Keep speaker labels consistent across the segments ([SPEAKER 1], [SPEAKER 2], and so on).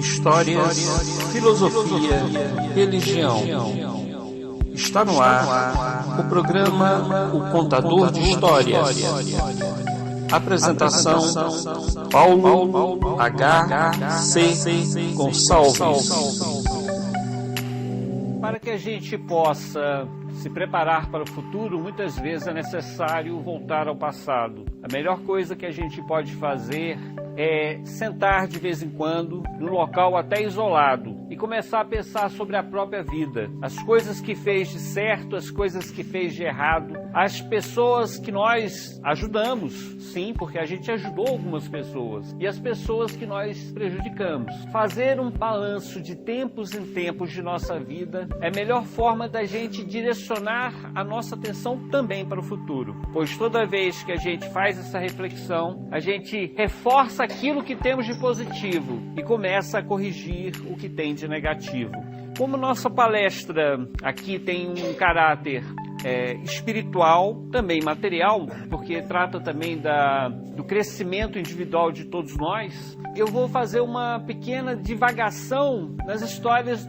[SPEAKER 1] Histórias, filosofia, religião. Está no ar o programa O Contador de Histórias. Apresentação: Paulo H.C. Gonçalves.
[SPEAKER 2] Para que a gente possa se preparar para o futuro, muitas vezes é necessário voltar ao passado. A melhor coisa que a gente pode fazer é sentar de vez em quando, num local até isolado, e começar a pensar sobre a própria vida. As coisas que fez de certo, as coisas que fez de errado, as pessoas que nós ajudamos, sim, porque a gente ajudou algumas pessoas, e as pessoas que nós prejudicamos. Fazer um balanço de tempos em tempos de nossa vida é a melhor forma da gente direcionar a nossa atenção também para o futuro, pois toda vez que a gente faz essa reflexão, a gente reforça aquilo que temos de positivo e começa a corrigir o que tem de negativo. Como nossa palestra aqui tem um caráter espiritual, também material, porque trata também do crescimento individual de todos nós, eu vou fazer uma pequena divagação nas histórias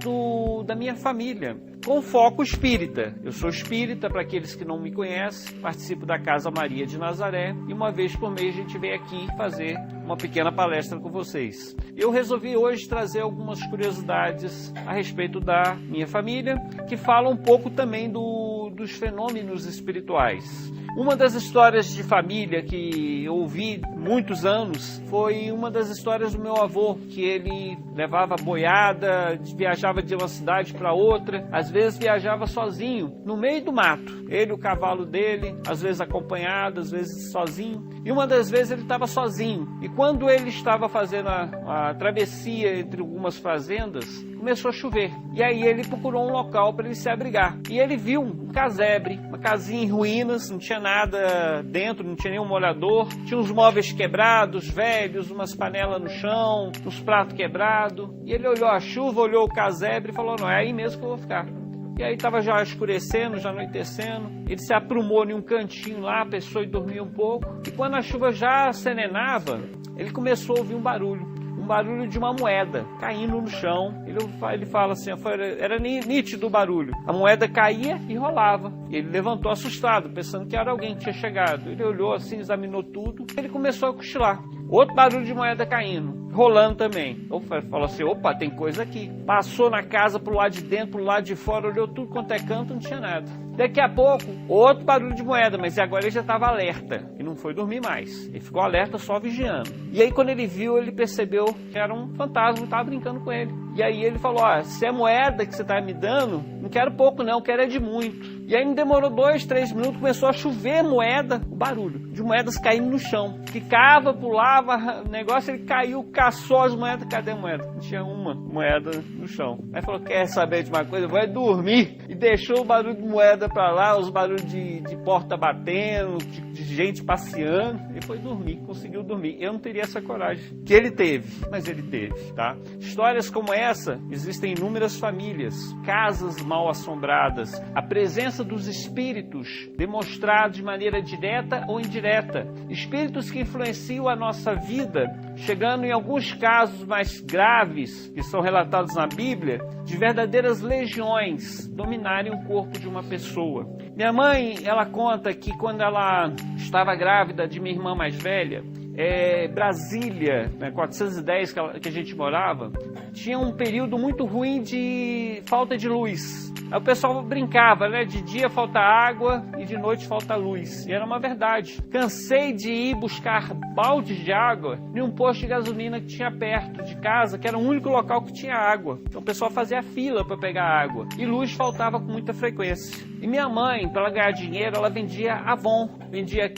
[SPEAKER 2] da minha família, com foco espírita. Eu sou espírita, para aqueles que não me conhecem, participo da Casa Maria de Nazaré e uma vez por mês a gente vem aqui fazer uma pequena palestra com vocês. Eu resolvi hoje trazer algumas curiosidades a respeito da minha família, que falam um pouco também dos fenômenos espirituais. Uma das histórias de família que eu ouvi muitos anos foi uma das histórias do meu avô, que ele levava boiada, viajava de uma cidade para outra, às vezes viajava sozinho, no meio do mato. Ele, o cavalo dele, às vezes acompanhado, às vezes sozinho. E uma das vezes ele estava sozinho. E quando ele estava fazendo a travessia entre algumas fazendas, começou a chover. E aí ele procurou um local para ele se abrigar. E ele viu um casebre, uma casinha em ruínas, não tinha nada dentro, não tinha nenhum morador. Tinha uns móveis quebrados, velhos, umas panelas no chão, uns pratos quebrados. E ele olhou a chuva, olhou o casebre e falou, não, é aí mesmo que eu vou ficar. E aí estava já escurecendo, já anoitecendo. Ele se aprumou em um cantinho lá, pensou em dormir um pouco. E quando a chuva já serenava, ele começou a ouvir um barulho de uma moeda caindo no chão. Ele fala assim, era nítido o barulho. A moeda caía e rolava. E ele levantou assustado, pensando que era alguém que tinha chegado. Ele olhou assim, examinou tudo. Ele começou a cochilar. Outro barulho de moeda caindo, rolando também. Falou assim, opa, tem coisa aqui. Passou na casa pro lado de dentro, pro lado de fora, olhou tudo quanto é canto, não tinha nada. Daqui a pouco, outro barulho de moeda, mas agora ele já estava alerta e não foi dormir mais. Ele ficou alerta só vigiando. E aí quando ele viu, ele percebeu que era um fantasma que estava brincando com ele. E aí ele falou, se é moeda que você está me dando, não quero pouco não, quero é de muito. E aí não demorou 2, 3 minutos, começou a chover moeda, o barulho de moedas caindo no chão. Ficava, pulava, o negócio, ele caiu, caçou as moedas, cadê a moeda? Não tinha uma moeda no chão. Aí falou, quer saber de uma coisa? Vou dormir. E deixou o barulho de moeda pra lá, os barulhos de porta batendo, de gente passeando, e foi dormir, conseguiu dormir. Eu não teria essa coragem que ele teve, mas ele teve, tá? Histórias como essa existem em inúmeras famílias, casas mal assombradas, a presença dos espíritos demonstrados de maneira direta ou indireta, espíritos que influenciam a nossa vida, chegando em alguns casos mais graves, que são relatados na Bíblia, de verdadeiras legiões dominarem o corpo de uma pessoa. Minha mãe, ela conta que quando ela estava grávida de minha irmã mais velha, Brasília, 410 que a gente morava, tinha um período muito ruim de falta de luz. Aí o pessoal brincava, de dia falta água e de noite falta luz. E era uma verdade. Cansei de ir buscar baldes de água em um posto de gasolina que tinha perto de casa, que era o único local que tinha água. Então o pessoal fazia fila para pegar água. E luz faltava com muita frequência. E minha mãe, para ela ganhar dinheiro, ela vendia Avon, vendia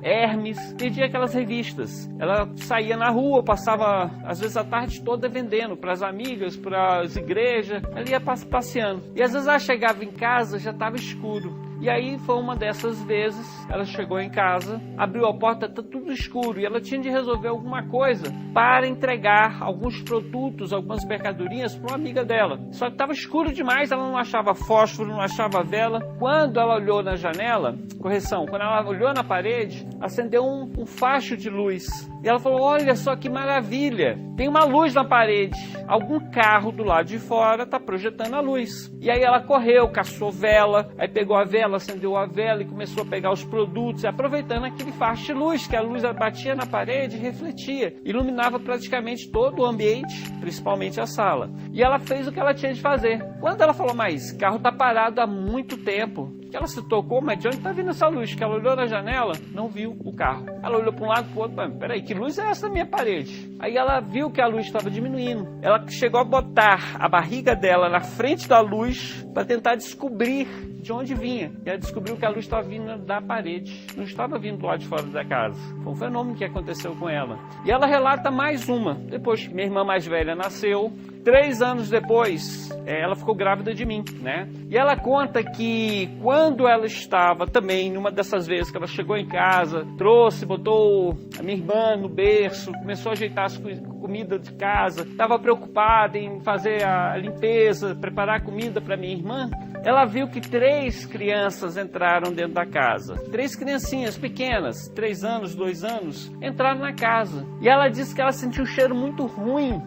[SPEAKER 2] Hermes, vendia aquelas revistas. Ela saía na rua, passava às vezes a tarde toda vendendo para as amigas, para as igrejas. Ela ia passeando. E às vezes ela chegava em casa, já estava escuro. E aí foi uma dessas vezes, ela chegou em casa, abriu a porta, tá tudo escuro, e ela tinha de resolver alguma coisa para entregar alguns produtos, algumas mercadorias para uma amiga dela. Só que estava escuro demais, ela não achava fósforo, não achava vela. Quando ela olhou na janela, quando ela olhou na parede, acendeu um facho de luz. E ela falou, olha só que maravilha, tem uma luz na parede, algum carro do lado de fora está projetando a luz. E aí ela correu, caçou vela, aí pegou a vela, acendeu a vela e começou a pegar os produtos, aproveitando aquele faixa de luz, que a luz batia na parede e refletia, iluminava praticamente todo o ambiente, principalmente a sala. E ela fez o que ela tinha de fazer. Quando ela falou, mas o carro está parado há muito tempo, que ela se tocou, mas de onde está vindo essa luz? Que ela olhou na janela, não viu o carro. Ela olhou para um lado e para o outro, mas peraí, que luz é essa na minha parede? Aí ela viu que a luz estava diminuindo. Ela chegou a botar a barriga dela na frente da luz para tentar descobrir de onde vinha. E ela descobriu que a luz estava vindo da parede, não estava vindo do lado de fora da casa. Foi um fenômeno que aconteceu com ela. E ela relata mais uma. Depois que minha irmã mais velha nasceu, 3 anos depois, ela ficou grávida de mim, né? E ela conta que quando ela estava também, numa dessas vezes que ela chegou em casa, trouxe, botou a minha irmã no berço, começou a ajeitar as comida de casa, estava preocupada em fazer a limpeza, preparar comida para minha irmã, ela viu que 3 crianças entraram dentro da casa. 3 criancinhas pequenas, 3 anos, 2 anos, entraram na casa. E ela disse que ela sentiu um cheiro muito ruim,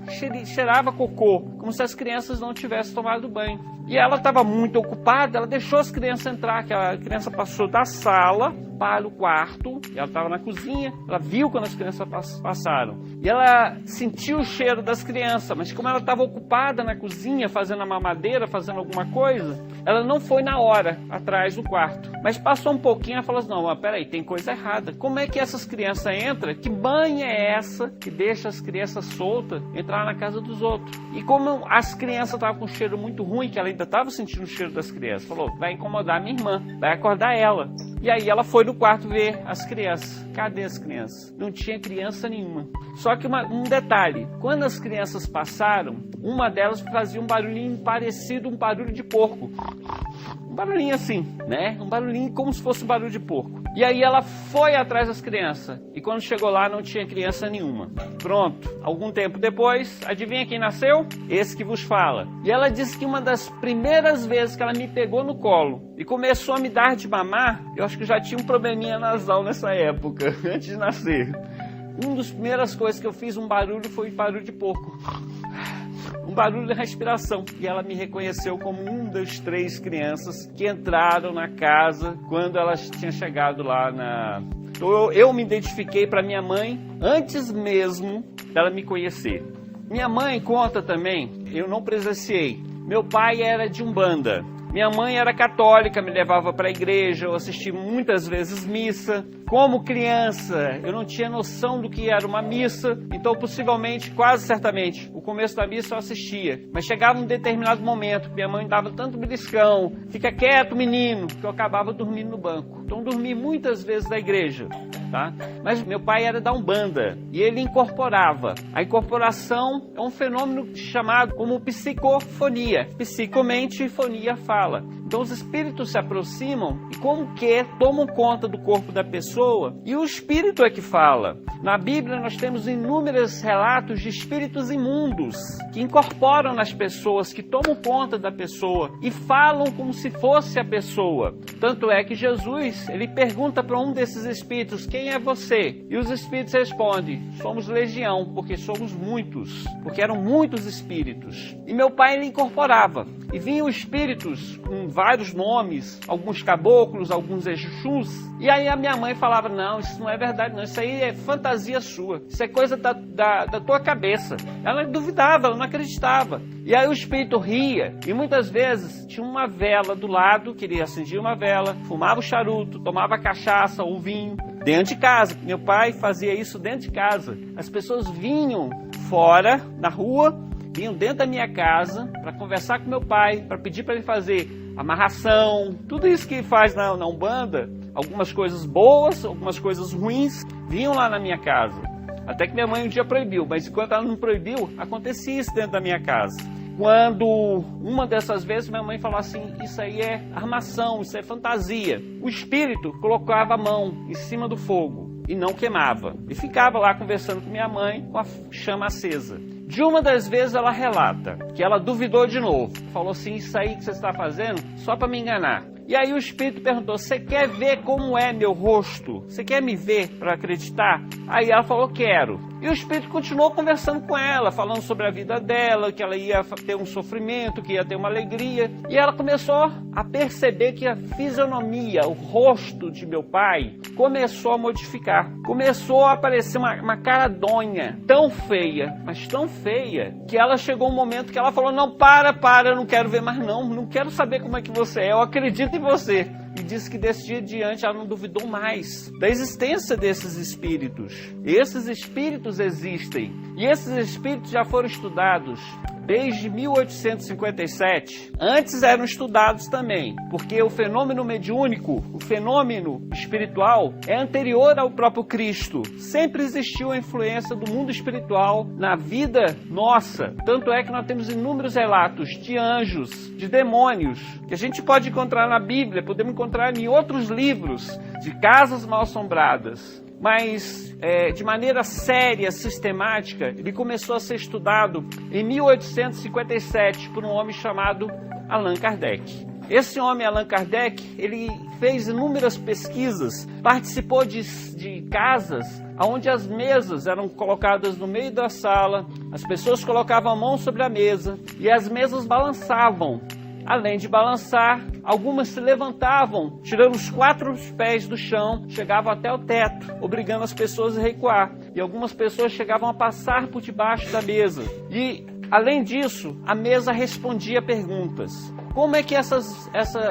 [SPEAKER 2] cheirava cocô, como se as crianças não tivessem tomado banho. E ela estava muito ocupada, ela deixou as crianças entrar, que a criança passou da sala para o quarto, ela estava na cozinha, ela viu quando as crianças passaram. E ela sentiu o cheiro das crianças, mas como ela estava ocupada na cozinha, fazendo a mamadeira, fazendo alguma coisa, ela não foi na hora atrás do quarto. Mas passou um pouquinho, ela falou assim, não, mas peraí, tem coisa errada. Como é que essas crianças entram? Que banha é essa que deixa as crianças soltas entrar na casa dos outros? E como as crianças estavam com um cheiro muito ruim, que ela ainda estava sentindo o cheiro das crianças, falou, vai incomodar a minha irmã, vai acordar ela. E aí ela foi no quarto ver as crianças. Cadê as crianças? Não tinha criança nenhuma. Só que um detalhe, quando as crianças passaram, uma delas fazia um barulhinho parecido um barulho de porco. Um barulhinho assim, né? Um barulhinho como se fosse um barulho de porco. E aí ela foi atrás das crianças. E quando chegou lá não tinha criança nenhuma. Pronto. Algum tempo depois, adivinha quem nasceu? Esse que vos fala. E ela disse que uma das primeiras vezes que ela me pegou no colo e começou a me dar de mamar, eu acho que já tinha um probleminha nasal nessa época, antes de nascer. Uma das primeiras coisas que eu fiz um barulho foi barulho de porco. Um barulho de respiração. E ela me reconheceu como uma das 3 crianças que entraram na casa quando elas tinham chegado lá na... Então eu me identifiquei para minha mãe antes mesmo dela me conhecer. Minha mãe conta também, eu não presenciei. Meu pai era de Umbanda. Minha mãe era católica, me levava para a igreja, eu assisti muitas vezes missa. Como criança, eu não tinha noção do que era uma missa, então possivelmente, quase certamente, o começo da missa eu assistia. Mas chegava um determinado momento, minha mãe dava tanto beliscão, fica quieto menino, que eu acabava dormindo no banco. Então dormi muitas vezes na igreja, tá? Mas meu pai era da Umbanda e ele incorporava. A incorporação é um fenômeno chamado como psicofonia. Psicomente, fonia fala. Então os espíritos se aproximam e como que tomam conta do corpo da pessoa e o espírito é que fala. Na Bíblia nós temos inúmeros relatos de espíritos imundos que incorporam nas pessoas, que tomam conta da pessoa e falam como se fosse a pessoa. Tanto é que Jesus, ele pergunta para um desses espíritos, quem é você? E os espíritos respondem, somos legião, porque somos muitos, porque eram muitos espíritos. E meu pai ele incorporava e vinham espíritos com vários nomes, alguns caboclos, alguns exus. E aí a minha mãe falava, não, isso não é verdade não, isso aí é fantasia sua, isso é coisa da tua cabeça. Ela duvidava, ela não acreditava. E aí o espírito ria, e muitas vezes tinha uma vela do lado, queria acender uma vela, fumava o charuto, tomava cachaça ou vinho, dentro de casa. Meu pai fazia isso dentro de casa. As pessoas vinham fora, na rua, vinham dentro da minha casa para conversar com meu pai, para pedir para ele fazer amarração, tudo isso que faz na Umbanda, algumas coisas boas, algumas coisas ruins, vinham lá na minha casa. Até que minha mãe um dia proibiu, mas enquanto ela não proibiu, acontecia isso dentro da minha casa. Quando uma dessas vezes minha mãe falou assim, isso aí é armação, isso é fantasia. O espírito colocava a mão em cima do fogo e não queimava. E ficava lá conversando com minha mãe com a chama acesa. De uma das vezes ela relata que ela duvidou de novo. Falou assim, isso aí que você está fazendo só para me enganar. E aí o espírito perguntou, você quer ver como é meu rosto? Você quer me ver para acreditar? Aí ela falou, quero. E o espírito continuou conversando com ela, falando sobre a vida dela, que ela ia ter um sofrimento, que ia ter uma alegria. E ela começou a perceber que a fisionomia, o rosto de meu pai, começou a modificar. Começou a aparecer uma caradonha tão feia, mas tão feia, que ela chegou um momento que ela falou, não, para, eu não quero ver mais não quero saber como é que você é, eu acredito em você. E disse que desse dia em diante ela não duvidou mais da existência desses espíritos. Esses espíritos existem. E esses espíritos já foram estudados desde 1857. Antes eram estudados também, porque o fenômeno mediúnico, o fenômeno espiritual, é anterior ao próprio Cristo. Sempre existiu a influência do mundo espiritual na vida nossa. Tanto é que nós temos inúmeros relatos de anjos, de demônios, que a gente pode encontrar na Bíblia, podemos encontrar em outros livros, de casas mal-assombradas. Mas de maneira séria, sistemática, ele começou a ser estudado em 1857 por um homem chamado Allan Kardec. Esse homem, Allan Kardec, ele fez inúmeras pesquisas, participou de casas onde as mesas eram colocadas no meio da sala, as pessoas colocavam a mão sobre a mesa e as mesas balançavam. Além de balançar, algumas se levantavam, tirando os 4 pés do chão, chegavam até o teto, obrigando as pessoas a recuar. E algumas pessoas chegavam a passar por debaixo da mesa. E, além disso, a mesa respondia perguntas. Como é que essa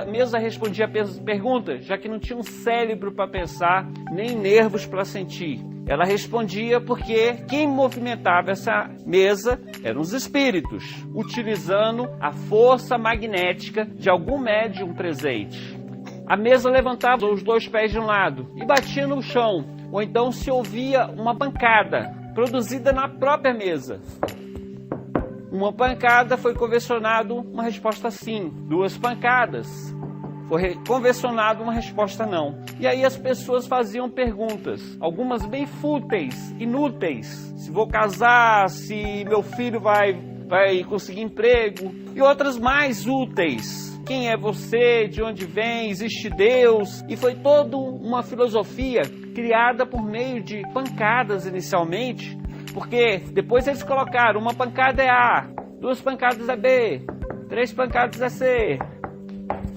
[SPEAKER 2] mesa respondia perguntas, já que não tinha um cérebro para pensar, nem nervos para sentir? Ela respondia porque quem movimentava essa mesa eram os espíritos, utilizando a força magnética de algum médium presente. A mesa levantava os 2 pés de um lado e batia no chão, ou então se ouvia uma pancada produzida na própria mesa. Uma pancada foi convencionado uma resposta sim, 2 pancadas foi convencionado uma resposta não. E aí as pessoas faziam perguntas, algumas bem fúteis, inúteis. Se vou casar, se meu filho vai conseguir emprego. E outras mais úteis. Quem é você? De onde vem? Existe Deus? E foi toda uma filosofia criada por meio de pancadas inicialmente. Porque depois eles colocaram, uma pancada é A, 2 pancadas é B, 3 pancadas é C.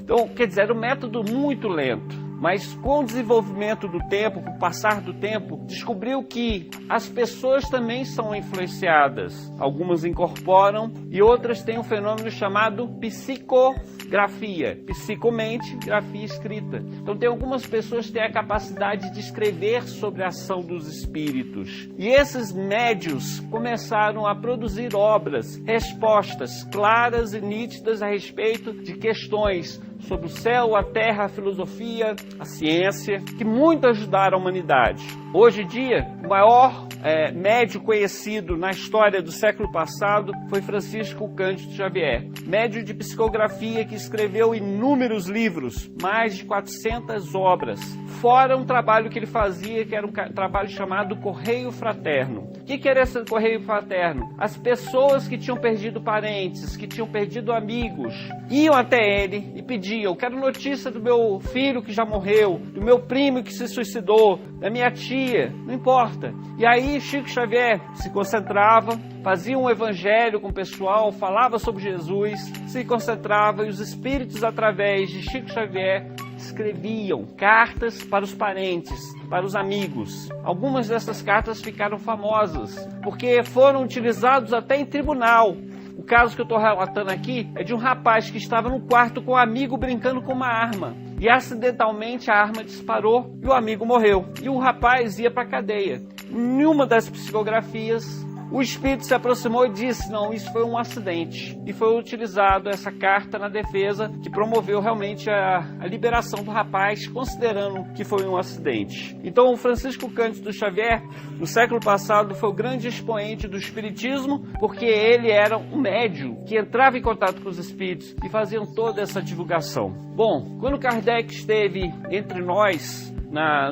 [SPEAKER 2] Então, quer dizer, era um método muito lento, mas com o desenvolvimento do tempo, com o passar do tempo, descobriu que as pessoas também são influenciadas. Algumas incorporam e outras têm um fenômeno chamado psicografia. Psicomente, grafia escrita. Então, tem algumas pessoas que têm a capacidade de escrever sobre a ação dos espíritos. E esses médios começaram a produzir obras, respostas claras e nítidas a respeito de questões sobre o céu, a terra, a filosofia, a ciência, que muito ajudaram a humanidade. Hoje em dia, o maior médium conhecido na história do século passado foi Francisco Cândido Xavier, médium de psicografia que escreveu inúmeros livros, mais de 400 obras, fora um trabalho que ele fazia, que era um trabalho chamado Correio Fraterno. O que era esse Correio Fraterno? As pessoas que tinham perdido parentes, que tinham perdido amigos, iam até ele e pediam, eu quero notícia do meu filho que já morreu, do meu primo que se suicidou, da minha tia, não importa. E aí Chico Xavier se concentrava, fazia um evangelho com o pessoal, falava sobre Jesus, se concentrava e os espíritos, através de Chico Xavier, escreviam cartas para os parentes, para os amigos. Algumas dessas cartas ficaram famosas, porque foram utilizados até em tribunal. O caso que eu estou relatando aqui é de um rapaz que estava no quarto com um amigo brincando com uma arma. E acidentalmente a arma disparou e o amigo morreu. E o rapaz ia para a cadeia. Em uma das psicografias, o espírito se aproximou e disse, não, isso foi um acidente. E foi utilizado essa carta na defesa, que promoveu realmente a liberação do rapaz, considerando que foi um acidente. Então, o Francisco Cândido Xavier, no século passado, foi o grande expoente do espiritismo, porque ele era um médium que entrava em contato com os espíritos e faziam toda essa divulgação. Bom, quando Kardec esteve entre nós,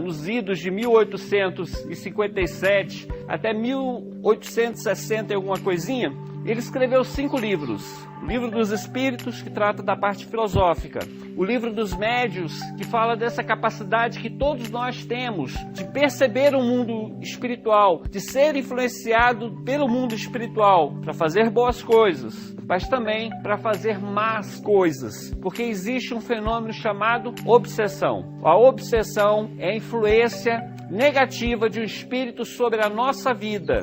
[SPEAKER 2] nos idos de 1857 até 1860 e alguma coisinha, Ele escreveu 5 livros. O Livro dos Espíritos, que trata da parte filosófica. O Livro dos Médiuns, que fala dessa capacidade que todos nós temos de perceber o mundo espiritual, de ser influenciado pelo mundo espiritual para fazer boas coisas, mas também para fazer más coisas, porque existe um fenômeno chamado obsessão. A obsessão é a influência negativa de um espírito sobre a nossa vida.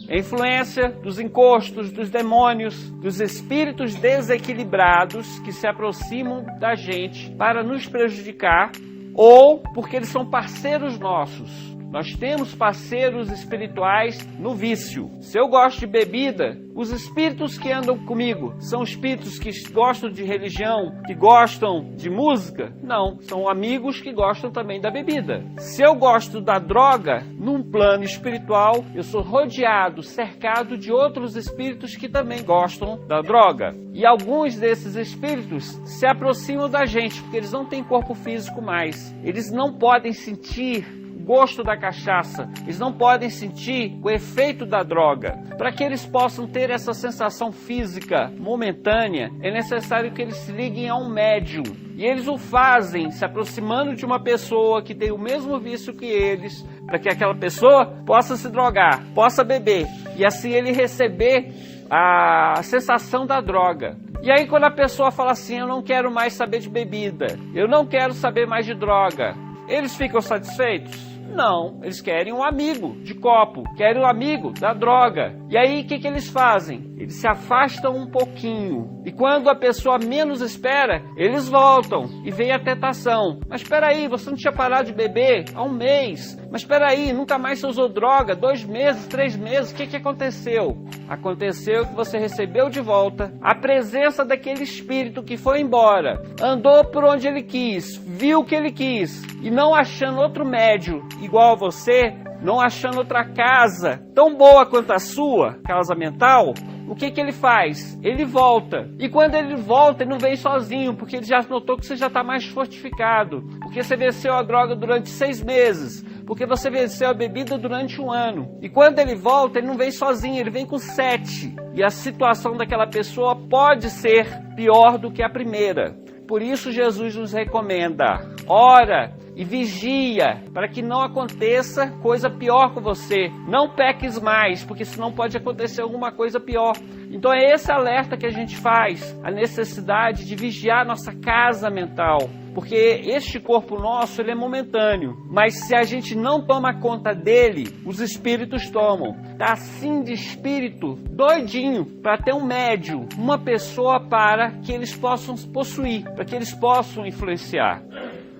[SPEAKER 2] A influência dos encostos, dos demônios, dos espíritos desequilibrados que se aproximam da gente para nos prejudicar, ou porque eles são parceiros nossos. Nós temos parceiros espirituais no vício. Se eu gosto de bebida, os espíritos que andam comigo são espíritos que gostam de religião, que gostam de música? Não, são amigos que gostam também da bebida. Se eu gosto da droga, num plano espiritual, eu sou rodeado, cercado de outros espíritos que também gostam da droga. E alguns desses espíritos se aproximam da gente, porque eles não têm corpo físico mais. Eles não podem sentir gosto da cachaça, eles não podem sentir o efeito da droga. Para que eles possam ter essa sensação física momentânea, é necessário que eles se liguem a um médium. E eles o fazem se aproximando de uma pessoa que tem o mesmo vício que eles, para que aquela pessoa possa se drogar, possa beber, e assim ele receber a sensação da droga. E aí quando a pessoa fala assim, eu não quero mais saber de bebida, eu não quero saber mais de droga, eles ficam satisfeitos? Não, eles querem um amigo de copo, querem um amigo da droga. E aí o que eles fazem? Eles se afastam um pouquinho. E quando a pessoa menos espera, eles voltam e vem a tentação. Mas espera aí, você não tinha parado de beber há um mês. Mas espera aí, nunca mais você usou droga, 2 meses, 3 meses, o que aconteceu? Aconteceu que você recebeu de volta a presença daquele espírito que foi embora, andou por onde ele quis, viu o que ele quis, e não achando outro médium igual a você, não achando outra casa tão boa quanto a sua, casa mental, o que ele faz? Ele volta. E quando ele volta, ele não vem sozinho, porque ele já notou que você já está mais fortificado, porque você venceu a droga durante 6 meses, porque você venceu a bebida durante 1 ano. E quando ele volta, ele não vem sozinho, ele vem com 7. E a situação daquela pessoa pode ser pior do que a primeira. Por isso Jesus nos recomenda, ora e vigia, para que não aconteça coisa pior com você. Não peques mais, porque senão pode acontecer alguma coisa pior. Então é esse alerta que a gente faz, a necessidade de vigiar nossa casa mental. Porque este corpo nosso, ele é momentâneo. Mas se a gente não toma conta dele, os espíritos tomam. Tá assim de espírito, doidinho, para ter um médium, uma pessoa para que eles possam possuir, para que eles possam influenciar.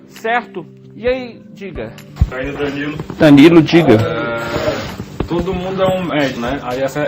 [SPEAKER 2] Certo? E aí, diga.
[SPEAKER 3] Aí, Danilo.
[SPEAKER 2] Danilo, diga.
[SPEAKER 3] Todo mundo é um médium, né?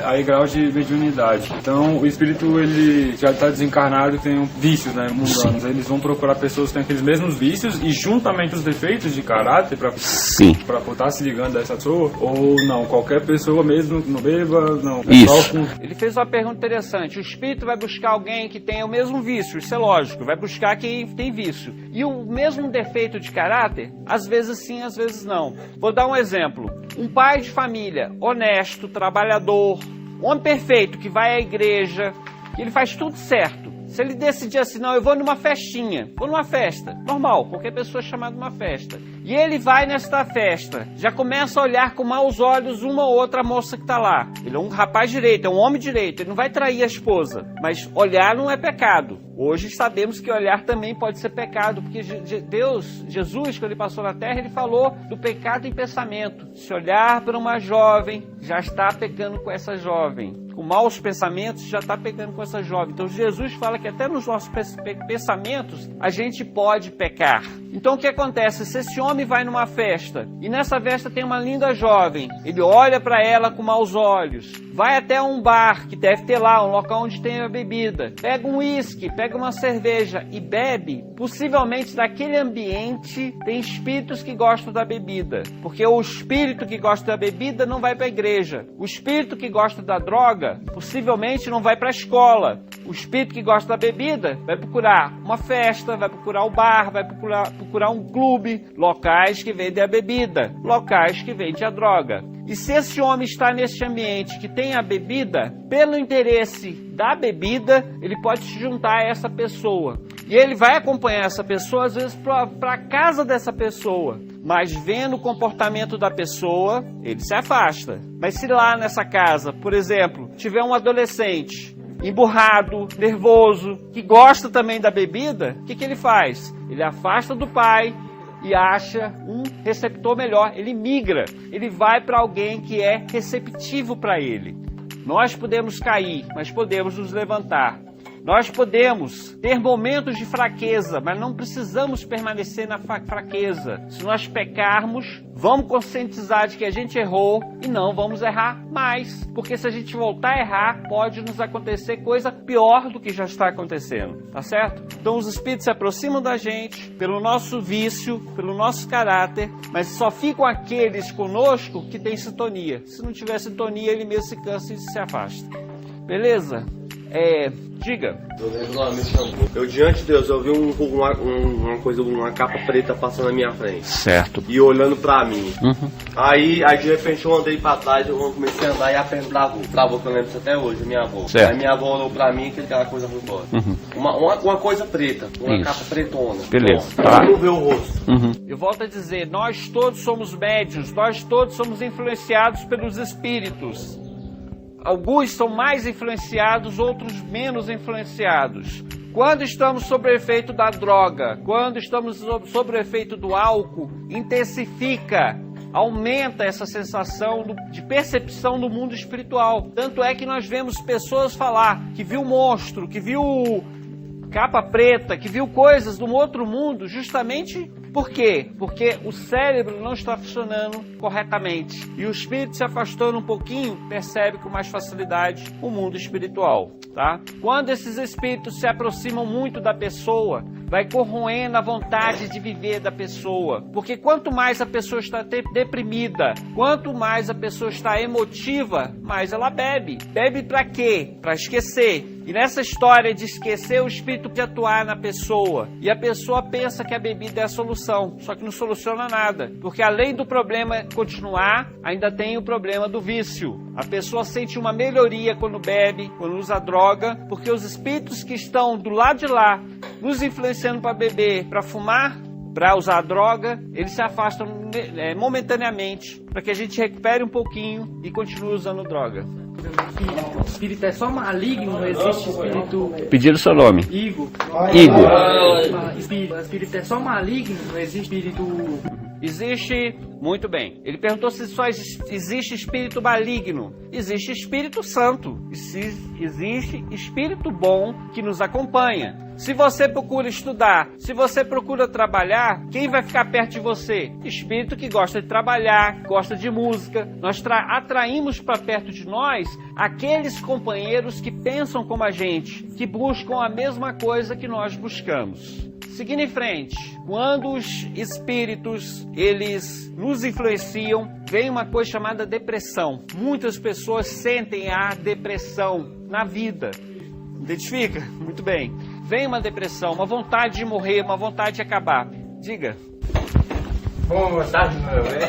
[SPEAKER 3] Aí grau de mediunidade. Então o espírito, ele já está desencarnado e tem vícios, né, mundanos. Eles vão procurar pessoas que têm aqueles mesmos vícios e juntamente os defeitos de caráter para estar se ligando a essa pessoa, ou não, qualquer pessoa mesmo não beba, não.
[SPEAKER 2] Isso. Ele fez uma pergunta interessante. O espírito vai buscar alguém que tenha o mesmo vício, isso é lógico, vai buscar quem tem vício. E o mesmo defeito de caráter, às vezes sim, às vezes não. Vou dar um exemplo. Um pai de família, honesto, trabalhador, homem perfeito, que vai à igreja, que ele faz tudo certo. Se ele decidir assim, não, eu vou numa festinha, vou numa festa, normal, qualquer pessoa chamada numa festa. E ele vai nesta festa, já começa a olhar com maus olhos uma ou outra moça que está lá. Ele é um rapaz direito, é um homem direito, ele não vai trair a esposa. Mas olhar não é pecado. Hoje sabemos que olhar também pode ser pecado, porque Jesus, quando ele passou na terra, ele falou do pecado em pensamento. Se olhar para uma jovem, já está pecando com essa jovem. Com maus pensamentos, já está pecando com essa jovem. Então Jesus fala que até nos nossos pensamentos, a gente pode pecar. Então o que acontece? Se esse homem vai numa festa, e nessa festa tem uma linda jovem, ele olha para ela com maus olhos, vai até um bar, que deve ter lá, um local onde tem a bebida, pega um uísque, pega uma cerveja e bebe, possivelmente naquele ambiente tem espíritos que gostam da bebida, porque o espírito que gosta da bebida não vai para a igreja, o espírito que gosta da droga possivelmente não vai para a escola, o espírito que gosta da bebida vai procurar uma festa, vai procurar o bar, vai procurar um clube, locais que vendem a bebida, locais que vendem a droga. E se esse homem está neste ambiente que tem a bebida, pelo interesse da bebida, ele pode se juntar a essa pessoa. E ele vai acompanhar essa pessoa, às vezes, para a casa dessa pessoa. Mas vendo o comportamento da pessoa, ele se afasta. Mas se lá nessa casa, por exemplo, tiver um adolescente emburrado, nervoso, que gosta também da bebida, o que ele faz? Ele afasta do pai e acha um receptor melhor. Ele migra, ele vai para alguém que é receptivo para ele. Nós podemos cair, mas podemos nos levantar. Nós podemos ter momentos de fraqueza, mas não precisamos permanecer na fraqueza. Se nós pecarmos, vamos conscientizar de que a gente errou e não vamos errar mais. Porque se a gente voltar a errar, pode nos acontecer coisa pior do que já está acontecendo. Tá certo? Então os espíritos se aproximam da gente pelo nosso vício, pelo nosso caráter, mas só ficam aqueles conosco que têm sintonia. Se não tiver sintonia, ele mesmo se cansa e se afasta. Beleza? Diga.
[SPEAKER 4] Eu diante de Deus, eu vi uma capa preta passando na minha frente.
[SPEAKER 2] Certo.
[SPEAKER 4] E olhando pra mim. Aí de repente eu andei pra trás, eu comecei a andar e a perna travou, que eu lembro isso até hoje, minha avó.
[SPEAKER 2] Certo.
[SPEAKER 4] Aí minha avó olhou pra mim e aquela coisa foi embora. Uma coisa preta, uma capa pretona.
[SPEAKER 2] Beleza.
[SPEAKER 4] Tá. Eu não vi o rosto.
[SPEAKER 2] Eu volto a dizer, nós todos somos médiuns, nós todos somos influenciados pelos espíritos. Alguns são mais influenciados, outros menos influenciados. Quando estamos sob o efeito da droga, quando estamos sob o efeito do álcool, intensifica, aumenta essa sensação de percepção do mundo espiritual. Tanto é que nós vemos pessoas falar que viu monstro, que viu capa preta, que viu coisas de um outro mundo, justamente por quê? Porque o cérebro não está funcionando corretamente. E o espírito se afastando um pouquinho, percebe com mais facilidade o mundo espiritual, tá? Quando esses espíritos se aproximam muito da pessoa, vai corroendo a vontade de viver da pessoa. Porque quanto mais a pessoa está deprimida, quanto mais a pessoa está emotiva, mais ela bebe. Bebe para quê? Para esquecer. E nessa história de esquecer, o espírito de atuar na pessoa. E a pessoa pensa que a bebida é a solução, só que não soluciona nada. Porque além do problema continuar, ainda tem o problema do vício. A pessoa sente uma melhoria quando bebe, quando usa droga, porque os espíritos que estão do lado de lá, nos influenciando para beber, para fumar, para usar droga, eles se afastam momentaneamente, para que a gente recupere um pouquinho e continue usando droga.
[SPEAKER 5] O espírito é só maligno, não existe espírito...
[SPEAKER 2] Pediram seu nome.
[SPEAKER 5] Igor. Espírito é só maligno, não existe espírito...
[SPEAKER 2] Existe, muito bem. Ele perguntou se só existe espírito maligno. Existe espírito santo. Existe espírito bom que nos acompanha. Se você procura estudar, se você procura trabalhar, quem vai ficar perto de você? Espírito que gosta de trabalhar, gosta de música. Nós atraímos para perto de nós aqueles companheiros que pensam como a gente, que buscam a mesma coisa que nós buscamos. Seguindo em frente, quando os espíritos, eles nos influenciam, vem uma coisa chamada depressão. Muitas pessoas sentem a depressão na vida. Identifica? Muito bem. Vem uma depressão, uma vontade de morrer, uma vontade de acabar. Diga.
[SPEAKER 6] Boa tarde, meu velho.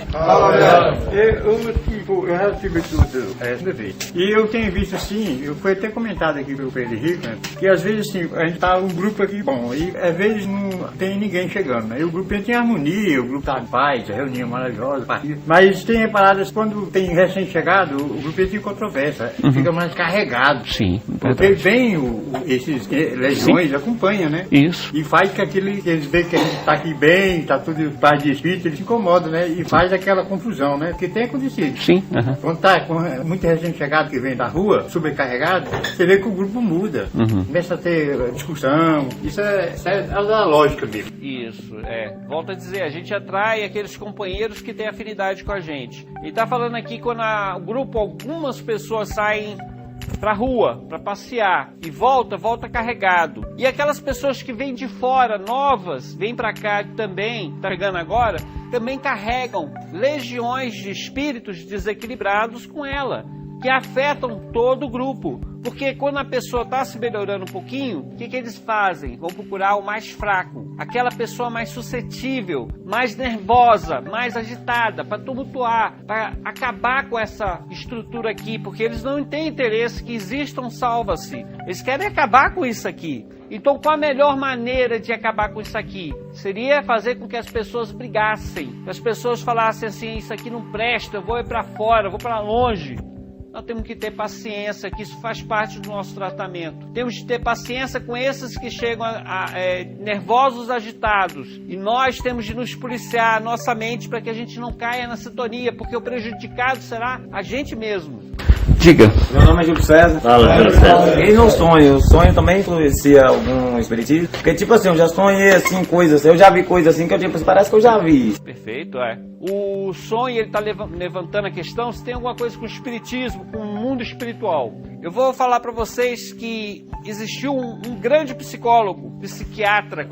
[SPEAKER 6] Eu já tive tudo essa vez. E eu tenho visto assim, eu fui até comentado aqui pelo Pedro Rico, né? Que às vezes assim, a gente tá um grupo aqui bom, e às vezes não tem ninguém chegando, né? E o grupo tem harmonia, o grupo tá em paz, a reunião maravilhosa, partida. Mas tem reparadas, quando tem recém-chegado, o grupo tem controvérsia, fica mais carregado.
[SPEAKER 2] Sim,
[SPEAKER 6] porque vem esses legiões, acompanha, né?
[SPEAKER 2] Isso.
[SPEAKER 6] E faz que eles veem que a gente tá aqui bem, tá tudo em paz de espírito, eles se incomodam, né? E faz aquela confusão, né? Porque tem acontecido.
[SPEAKER 2] Sim.
[SPEAKER 6] Quando tá com muito recém-chegado que vem da rua, sobrecarregado, você vê que o grupo muda. Começa a ter discussão. Isso é a lógica mesmo.
[SPEAKER 2] Isso, Volto a dizer, a gente atrai aqueles companheiros que têm afinidade com a gente. E tá falando aqui quando o grupo, algumas pessoas saem pra rua, pra passear, e volta carregado. E aquelas pessoas que vêm de fora, novas, vêm pra cá também, tá chegando agora, também carregam legiões de espíritos desequilibrados com ela. que afetam todo o grupo. Porque quando a pessoa está se melhorando um pouquinho, o que eles fazem? Vão procurar o mais fraco, aquela pessoa mais suscetível, mais nervosa, mais agitada, para tumultuar, para acabar com essa estrutura aqui, porque eles não têm interesse que exista um salva-se. Eles querem acabar com isso aqui. Então, qual a melhor maneira de acabar com isso aqui? Seria fazer com que as pessoas brigassem, que as pessoas falassem assim, isso aqui não presta, eu vou ir para fora, eu vou para longe. Nós temos que ter paciência, que isso faz parte do nosso tratamento. Temos que ter paciência com esses que chegam nervosos, agitados. E nós temos de nos policiar a nossa mente para que a gente não caia na sintonia, porque o prejudicado será a gente mesmo.
[SPEAKER 1] Diga.
[SPEAKER 7] Meu nome é Júlio César.
[SPEAKER 1] Fala, Júlio César.
[SPEAKER 7] E no sonho? O sonho também influencia algum espiritismo? Porque, tipo assim, eu já sonhei assim, coisas, eu já vi coisas assim que eu, tipo, parece que eu já vi.
[SPEAKER 2] Perfeito, O sonho, ele está levantando a questão se tem alguma coisa com o espiritismo, com o mundo espiritual. Eu vou falar para vocês que existiu um grande psiquiatra,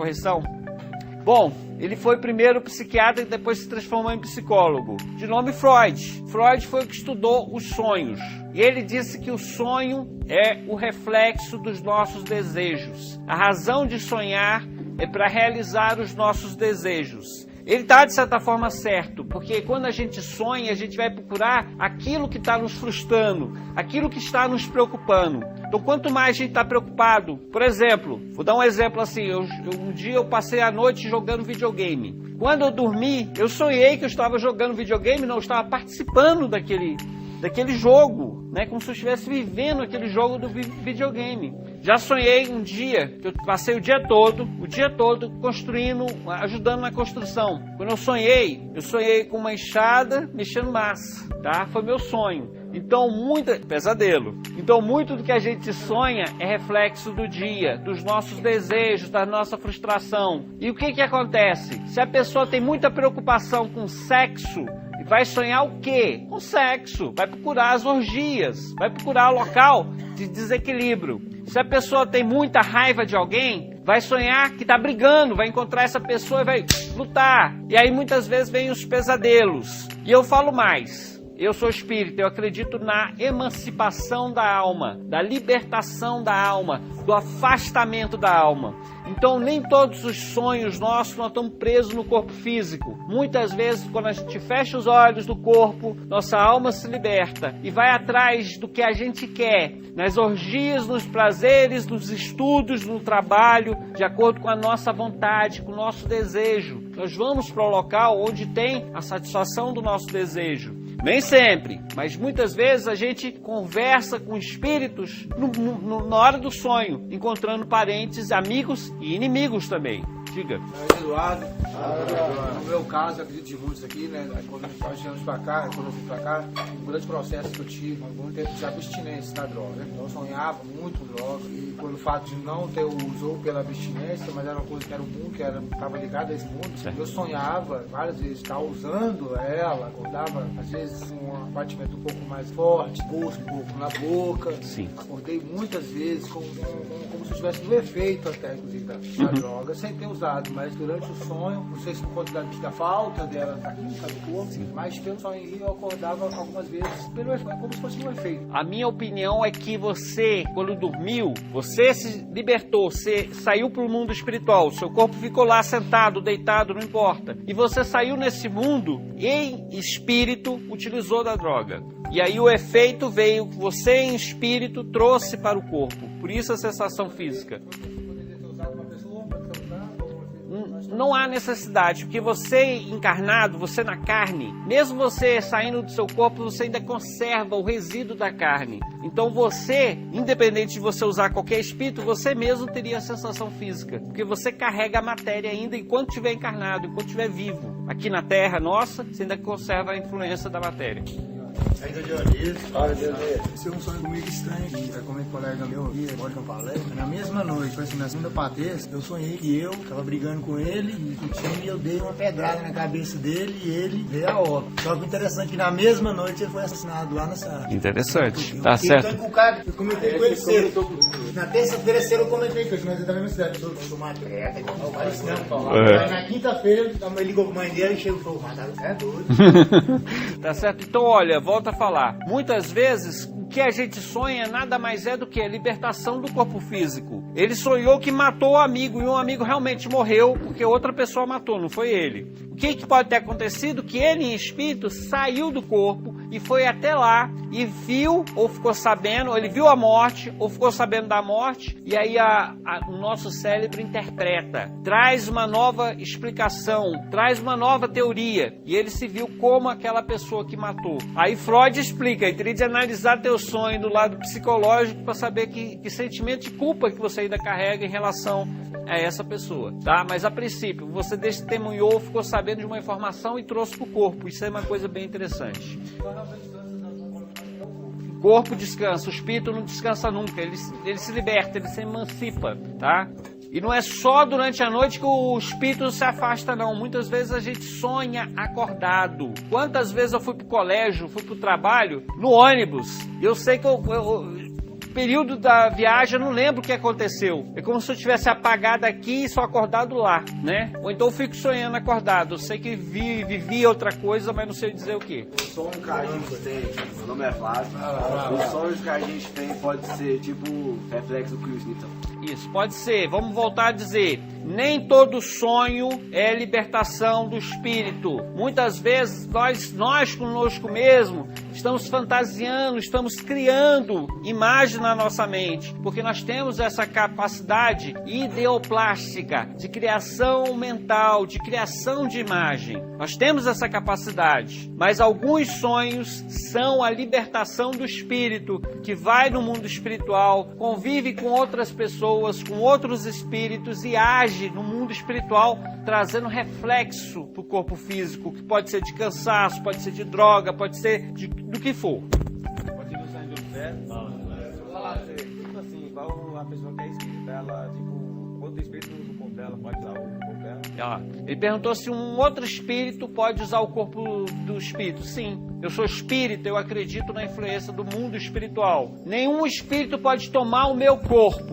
[SPEAKER 2] Bom, ele foi primeiro psiquiatra e depois se transformou em psicólogo, de nome Freud. Freud foi o que estudou os sonhos. E ele disse que o sonho é o reflexo dos nossos desejos. A razão de sonhar é para realizar os nossos desejos. Ele está, de certa forma, certo, porque quando a gente sonha, a gente vai procurar aquilo que está nos frustrando, aquilo que está nos preocupando. Então, quanto mais a gente está preocupado, por exemplo, vou dar um exemplo assim, um dia eu passei a noite jogando videogame. Quando eu dormi, eu sonhei que eu estava jogando videogame, não, eu estava participando daquele jogo, né? Como se eu estivesse vivendo aquele jogo do videogame. Já sonhei um dia, que eu passei o dia todo construindo, ajudando na construção. Quando eu sonhei com uma enxada mexendo massa, tá? Foi meu sonho. Então, pesadelo. Então, muito do que a gente sonha é reflexo do dia, dos nossos desejos, da nossa frustração. E o que acontece? Se a pessoa tem muita preocupação com sexo, vai sonhar o quê? Com sexo. Vai procurar as orgias. Vai procurar o local de desequilíbrio. Se a pessoa tem muita raiva de alguém, vai sonhar que está brigando. Vai encontrar essa pessoa e vai lutar. E aí muitas vezes vem os pesadelos. E eu falo mais. Eu sou espírita, eu acredito na emancipação da alma, da libertação da alma, do afastamento da alma. Então, nem todos os sonhos nossos nós estamos presos no corpo físico. Muitas vezes, quando a gente fecha os olhos do corpo, nossa alma se liberta e vai atrás do que a gente quer, nas orgias, nos prazeres, nos estudos, no trabalho, de acordo com a nossa vontade, com o nosso desejo. Nós vamos para o local onde tem a satisfação do nosso desejo. Nem sempre, mas muitas vezes a gente conversa com espíritos na hora do sonho, encontrando parentes, amigos e inimigos também. Diga.
[SPEAKER 8] Eduardo, no meu caso, acredito de muitos aqui, né? Quando nós viemos pra cá, quando eu vim pra cá, um grande processo que eu tive, um tempo de abstinência da droga, né? Então eu sonhava muito com droga, e pelo fato de não ter o uso ou pela abstinência, mas era uma coisa que era um mundo, que estava ligado a esse mundo, eu sonhava várias vezes, estar usando ela, acordava às vezes com um batimento um pouco mais forte, pulso um pouco na boca.
[SPEAKER 2] Sim.
[SPEAKER 8] Acordei muitas vezes como se eu tivesse um efeito até, inclusive, da droga, sem ter usado, mas durante o sonho, não sei se por conta da falta dela na química do corpo, mas pelo sonho eu acordava algumas vezes como se fosse um efeito.
[SPEAKER 2] A minha opinião é que você, quando dormiu, você se libertou, você saiu para o mundo espiritual, seu corpo ficou lá sentado, deitado, não importa, e você saiu nesse mundo em espírito, utilizou da droga. E aí o efeito veio, você em espírito trouxe para o corpo, por isso a sensação física. Não há necessidade, porque você encarnado, você na carne, mesmo você saindo do seu corpo, você ainda conserva o resíduo da carne. Então você, independente de você usar qualquer espírito, você mesmo teria a sensação física, porque você carrega a matéria ainda enquanto estiver encarnado, enquanto estiver vivo. Aqui na Terra nossa, você ainda conserva a influência da matéria.
[SPEAKER 8] Ainda Dionísio, olha Dionísio. Esse é um sonho comigo estranho aqui, como é colega meu aqui, agora que eu falei. Na mesma noite, foi assim, na segunda patês, eu sonhei que eu tava brigando com ele e eu dei uma pedrada na cabeça dele e ele veio a óbito. Só que o interessante é que na mesma noite ele foi assassinado lá na cidade.
[SPEAKER 2] Interessante, tá certo.
[SPEAKER 8] Eu comentei com ele cedo. Na terça-feira cedo eu comentei com ele, mas ele tá na mesma cidade. Eu sou uma atleta, não parece não. Mas na quinta-feira ele ligou pra mãe dele e chegou e falou, mataram, é doido.
[SPEAKER 2] Tá certo? Então olha, volta a falar. Muitas vezes, que a gente sonha nada mais é do que a libertação do corpo físico. Ele sonhou que matou o amigo, e um amigo realmente morreu porque outra pessoa matou, não foi ele. O que pode ter acontecido? Que ele, em espírito, saiu do corpo e foi até lá e viu, ou ficou sabendo, ele viu a morte, ou ficou sabendo da morte, e aí o nosso cérebro interpreta, traz uma nova explicação, traz uma nova teoria, e ele se viu como aquela pessoa que matou. Aí Freud explica, ele teria de analisar teu sonho do lado psicológico para saber que sentimento de culpa que você ainda carrega em relação a essa pessoa, tá? Mas a princípio, você testemunhou, ficou sabendo de uma informação e trouxe para o corpo. Isso é uma coisa bem interessante. O corpo descansa, o espírito não descansa nunca, ele se liberta, ele se emancipa, tá? E não é só durante a noite que o espírito se afasta, não. Muitas vezes a gente sonha acordado. Quantas vezes eu fui pro colégio, fui pro trabalho, no ônibus, e eu sei que período da viagem eu não lembro o que aconteceu. É como se eu tivesse apagado aqui e só acordado lá, né? Ou então eu fico sonhando acordado. Eu sei que vivi outra coisa, mas não sei dizer o que.
[SPEAKER 9] O sonho que a gente tem, meu nome é Flávio, os sonhos que a gente tem pode ser tipo reflexo do que o Smith.
[SPEAKER 2] Isso, pode ser. Vamos voltar a dizer, nem todo sonho é libertação do espírito. Muitas vezes nós conosco mesmo estamos fantasiando, estamos criando imagem na nossa mente, porque nós temos essa capacidade ideoplástica de criação mental, de criação de imagem. Nós temos essa capacidade, mas alguns sonhos são a libertação do espírito, que vai no mundo espiritual, convive com outras pessoas, com outros espíritos e age no mundo espiritual, trazendo reflexo para o corpo físico, que pode ser de cansaço, pode ser de droga, pode ser do que for.
[SPEAKER 7] Tipo assim, igual a pessoa que é espírita, ela, tipo, outro espírito no corpo dela pode usar o corpo dela?
[SPEAKER 2] Ele perguntou se um outro espírito pode usar o corpo do espírito. Sim, eu sou espírita, eu acredito na influência do mundo espiritual. Nenhum espírito pode tomar o meu corpo,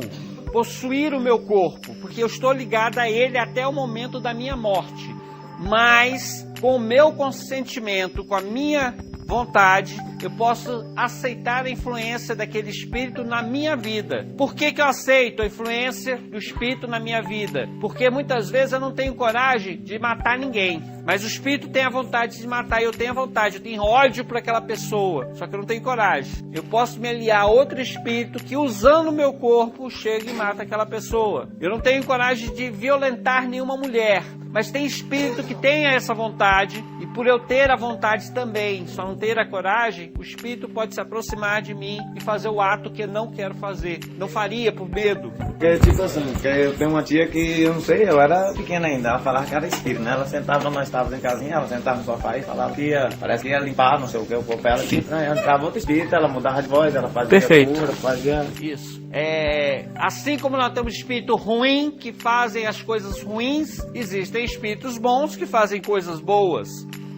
[SPEAKER 2] possuir o meu corpo, porque eu estou ligado a ele até o momento da minha morte. Mas, com o meu consentimento, com a minha vontade, eu posso aceitar a influência daquele espírito na minha vida. Por que eu aceito a influência do espírito na minha vida? Porque muitas vezes eu não tenho coragem de matar ninguém, mas o espírito tem a vontade de matar, e eu tenho a vontade, eu tenho ódio por aquela pessoa, só que eu não tenho coragem. Eu posso me aliar a outro espírito que, usando o meu corpo, chega e mata aquela pessoa. Eu não tenho coragem de violentar nenhuma mulher, mas tem espírito que tem essa vontade, e por eu ter a vontade também, só não ter a coragem, o espírito pode se aproximar de mim e fazer o ato que eu não quero fazer. Não faria por medo.
[SPEAKER 7] Porque, tipo assim, eu tenho uma tia que, eu não sei, eu era pequena ainda, ela falava que era espírito, né? Ela sentava, nós estávamos em casinha, ela sentava no sofá e falava que parece que ia limpar, não sei o que, o corpo dela, que entrava outro espírito, ela mudava de voz, ela fazia cura, fazia...
[SPEAKER 2] Isso. Assim como nós temos espírito ruim que fazem as coisas ruins, existem espíritos bons que fazem coisas boas.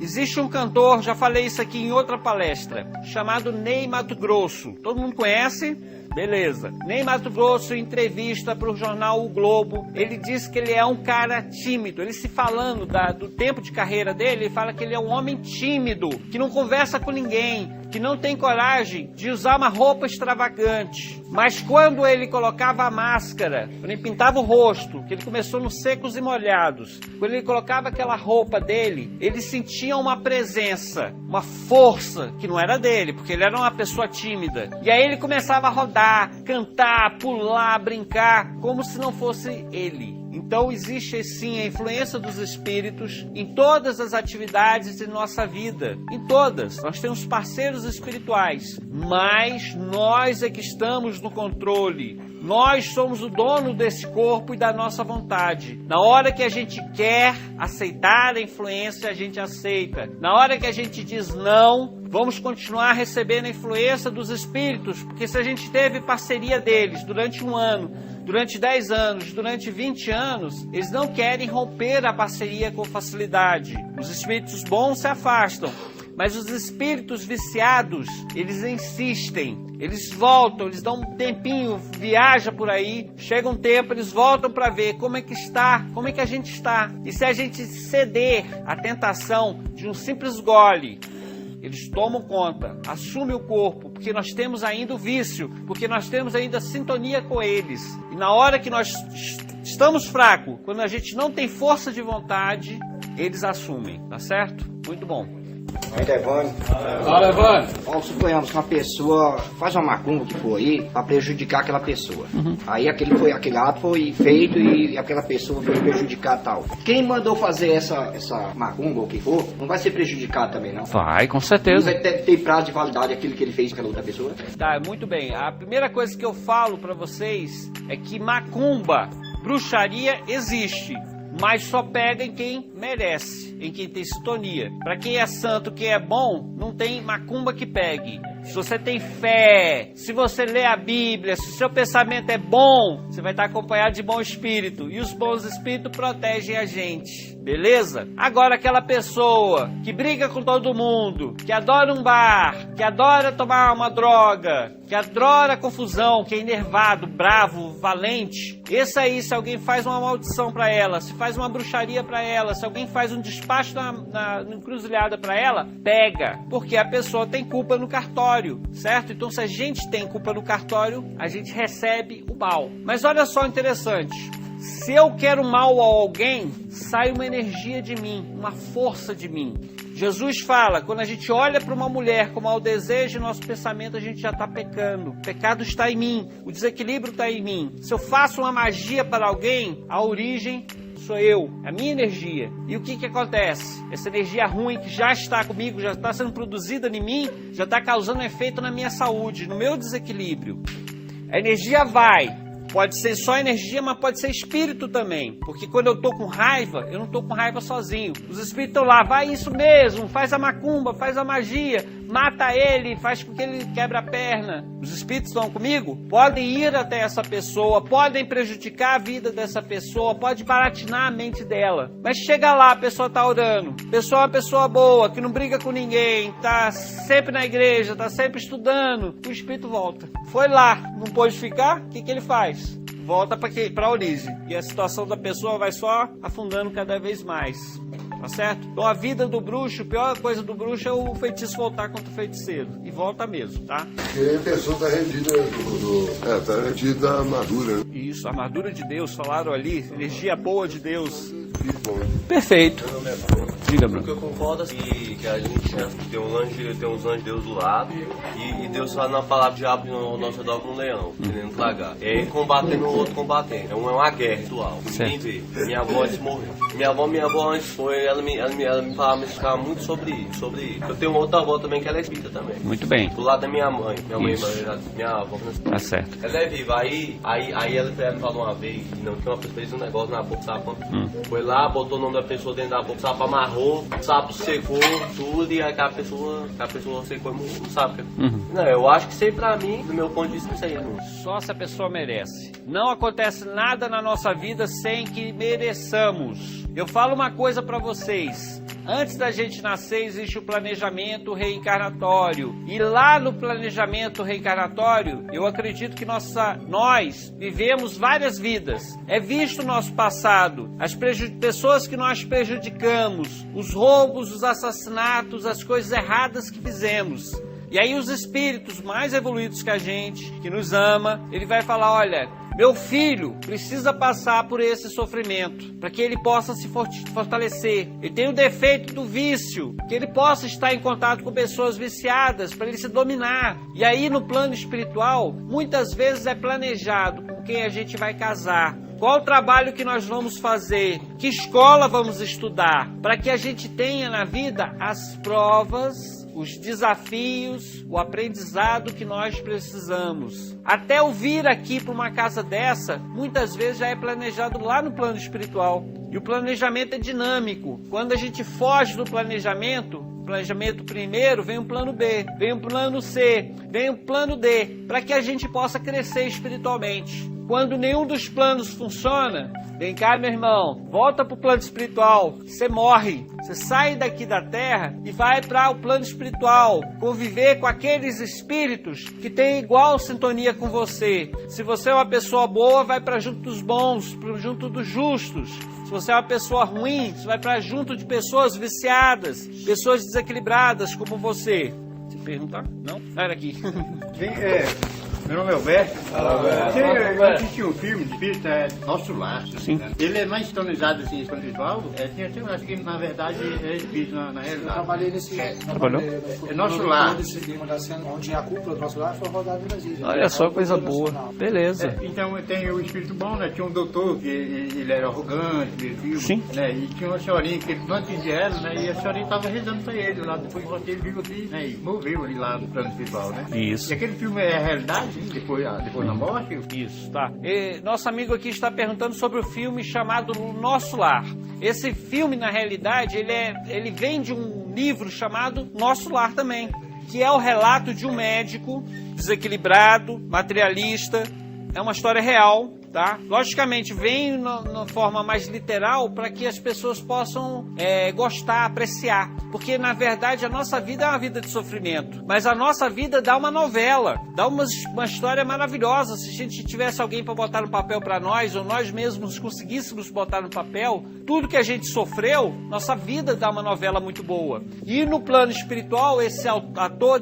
[SPEAKER 2] Existe um cantor, já falei isso aqui em outra palestra, chamado Ney Matogrosso. Todo mundo conhece? Beleza. Ney Matogrosso, em entrevista para o jornal O Globo, ele diz que ele é um cara tímido. Ele se falando do tempo de carreira dele, ele fala que ele é um homem tímido, que não conversa com ninguém, que não tem coragem de usar uma roupa extravagante. Mas quando ele colocava a máscara, quando ele pintava o rosto, que ele começou nos secos e molhados, quando ele colocava aquela roupa dele, ele sentia uma presença, uma força que não era dele, porque ele era uma pessoa tímida. E aí ele começava a rodar, cantar, pular, brincar, como se não fosse ele. Então existe sim a influência dos espíritos em todas as atividades de nossa vida, em todas. Nós temos parceiros espirituais, mas nós é que estamos no controle. Nós somos o dono desse corpo e da nossa vontade. Na hora que a gente quer aceitar a influência, a gente aceita. Na hora que a gente diz não, vamos continuar recebendo a influência dos espíritos, porque se a gente teve parceria deles durante um ano, durante 10 anos, durante 20 anos, eles não querem romper a parceria com facilidade. Os espíritos bons se afastam, mas os espíritos viciados, eles insistem. Eles voltam, eles dão um tempinho, viajam por aí, chega um tempo, eles voltam para ver como é que está, como é que a gente está. E se a gente ceder à tentação de um simples gole, Eles tomam conta, assumem o corpo, porque nós temos ainda o vício, porque nós temos ainda sintonia com eles. E na hora que nós estamos fracos, quando a gente não tem força de vontade, eles assumem, tá certo? Muito bom.
[SPEAKER 10] Aí, Devane.
[SPEAKER 3] Fala, Evandro.
[SPEAKER 10] Vamos suponhamos que uma pessoa faz uma macumba que for aí pra prejudicar aquela pessoa. Aí aquele ato foi feito e aquela pessoa foi prejudicada e tal. Quem mandou fazer essa macumba ou o que for, não vai ser prejudicado também, não?
[SPEAKER 2] Vai, com certeza.
[SPEAKER 10] Não vai ter prazo de validade aquilo que ele fez com aquela outra pessoa?
[SPEAKER 2] Tá, muito bem. A primeira coisa que eu falo pra vocês é que macumba, bruxaria existe. Mas só pega em quem merece, em quem tem sintonia. Para quem é santo, quem é bom, não tem macumba que pegue. Se você tem fé, se você lê a Bíblia, se o seu pensamento é bom, você vai estar acompanhado de bom espírito. E os bons espíritos protegem a gente, beleza? Agora aquela pessoa que briga com todo mundo, que adora um bar, que adora tomar uma droga, que adora confusão, que é enervado, bravo, valente. Esse aí, se alguém faz uma maldição para ela, se faz uma bruxaria para ela, se alguém faz um despacho na encruzilhada para ela, pega. Porque a pessoa tem culpa no cartório, certo? Então se a gente tem culpa no cartório, a gente recebe o mal. Mas olha só interessante. Se eu quero mal a alguém, sai uma energia de mim, uma força de mim. Jesus fala, quando a gente olha para uma mulher com mau desejo, nosso pensamento a gente já está pecando. O pecado está em mim, o desequilíbrio está em mim. Se eu faço uma magia para alguém, a origem sou eu, a minha energia. E o que acontece? Essa energia ruim que já está comigo, já está sendo produzida em mim, já está causando efeito na minha saúde, no meu desequilíbrio. A energia vai. Pode ser só energia, mas pode ser espírito também. Porque quando eu tô com raiva, eu não tô com raiva sozinho. Os espíritos estão lá, vai isso mesmo, faz a macumba, faz a magia, mata ele, faz com que ele quebre a perna. Os espíritos estão comigo? Podem ir até essa pessoa, podem prejudicar a vida dessa pessoa, pode baratinar a mente dela. Mas chega lá, a pessoa tá orando. A pessoa é uma pessoa boa, que não briga com ninguém, tá sempre na igreja, tá sempre estudando. O espírito volta. Foi lá, não pôde ficar, o que ele faz? Volta para a origem. E a situação da pessoa vai só afundando cada vez mais. Tá certo? Então a vida do bruxo, a pior coisa do bruxo é o feitiço voltar contra o feiticeiro. E volta mesmo, tá?
[SPEAKER 11] Porque a pessoa está rendida tá rendida da armadura.
[SPEAKER 2] Isso, a armadura de Deus, falaram ali, energia boa de Deus. Perfeito. Diga, Bruno.
[SPEAKER 4] Porque eu concordo que a gente tem uns anjos de Deus do lado e Deus fala na palavra de diabo no nosso redor com um leão, querendo tragar. É combatendo o outro combatendo. É uma guerra ritual. Ninguém vê. Minha avó antes morreu. Minha avó antes foi, ela me falava, me explicava muito sobre isso. Eu tenho uma outra avó também que ela é espírita também.
[SPEAKER 2] Muito bem.
[SPEAKER 4] Do lado da minha mãe. Minha avó.
[SPEAKER 2] Tá certo.
[SPEAKER 4] Ela é viva. Aí ela me falou uma vez que não tinha uma pessoa fez um negócio na boca, sabe? Foi lá, botou o nome da pessoa dentro da boca, o sapo amarrou, o sapo secou tudo e aquela pessoa secou e não sabe. Não, eu acho que sei pra mim, do meu ponto de vista, não sei. Não.
[SPEAKER 2] Só se a pessoa merece. Não acontece nada na nossa vida sem que mereçamos. Eu falo uma coisa pra vocês. Antes da gente nascer existe o planejamento reencarnatório. E lá no planejamento reencarnatório, eu acredito que nós vivemos várias vidas. É visto o nosso passado, as pessoas que nós prejudicamos, os roubos, os assassinatos, as coisas erradas que fizemos. E aí os espíritos mais evoluídos que a gente, que nos ama, ele vai falar, olha, meu filho precisa passar por esse sofrimento para que ele possa se fortalecer. Ele tem o defeito do vício, que ele possa estar em contato com pessoas viciadas para ele se dominar. E aí no plano espiritual, muitas vezes é planejado com quem a gente vai casar. Qual o trabalho que nós vamos fazer? Que escola vamos estudar? Para que a gente tenha na vida as provas, os desafios, o aprendizado que nós precisamos. Até eu vir aqui para uma casa dessa, muitas vezes já é planejado lá no plano espiritual. E o planejamento é dinâmico. Quando a gente foge do planejamento primeiro, vem um plano B, vem um plano C, vem um plano D, para que a gente possa crescer espiritualmente. Quando nenhum dos planos funciona, vem cá, meu irmão, volta para o plano espiritual, você morre, você sai daqui da terra e vai para o plano espiritual, conviver com aqueles espíritos que têm igual sintonia com você. Se você é uma pessoa boa, vai para junto dos bons, para junto dos justos. Se você é uma pessoa ruim, você vai para junto de pessoas viciadas, pessoas desequilibradas como você. Se perguntar? Não? Era aqui.
[SPEAKER 6] Meu nome é Alberto. Eu assisti um filme de espírita, Nosso Lar.
[SPEAKER 2] Sim.
[SPEAKER 6] Né? Ele é mais sintonizado assim, espiritual. Acho que na verdade é espírito na realidade.
[SPEAKER 8] Eu trabalhei nesse.
[SPEAKER 2] Trabalhou?
[SPEAKER 6] É Nosso Lar.
[SPEAKER 8] Onde a cúpula do Nosso Lar foi rodada em Brasília.
[SPEAKER 2] Olha só, coisa boa. Beleza.
[SPEAKER 6] Então tem o espírito bom, né? Tinha um doutor que ele era arrogante, meio
[SPEAKER 2] Sim.
[SPEAKER 6] né? E tinha uma senhorinha que ele não atendia ela, né? E a senhorinha estava rezando para ele lá. Depois que ele viu ali, né? E moveu ali lá no plano espiritual, né?
[SPEAKER 2] Isso.
[SPEAKER 6] E aquele filme é a realidade? Depois da morte?
[SPEAKER 2] Isso, tá. Nosso amigo aqui está perguntando sobre o filme chamado Nosso Lar. Esse filme, na realidade, ele vem de um livro chamado Nosso Lar também, que é o relato de um médico desequilibrado, materialista. É uma história real, tá? Logicamente, vem na forma mais literal para que as pessoas possam gostar, apreciar. Porque, na verdade, a nossa vida é uma vida de sofrimento. Mas a nossa vida dá uma novela, dá uma história maravilhosa. Se a gente tivesse alguém para botar no papel para nós, ou nós mesmos conseguíssemos botar no papel, tudo que a gente sofreu, nossa vida dá uma novela muito boa. E no plano espiritual, esse autor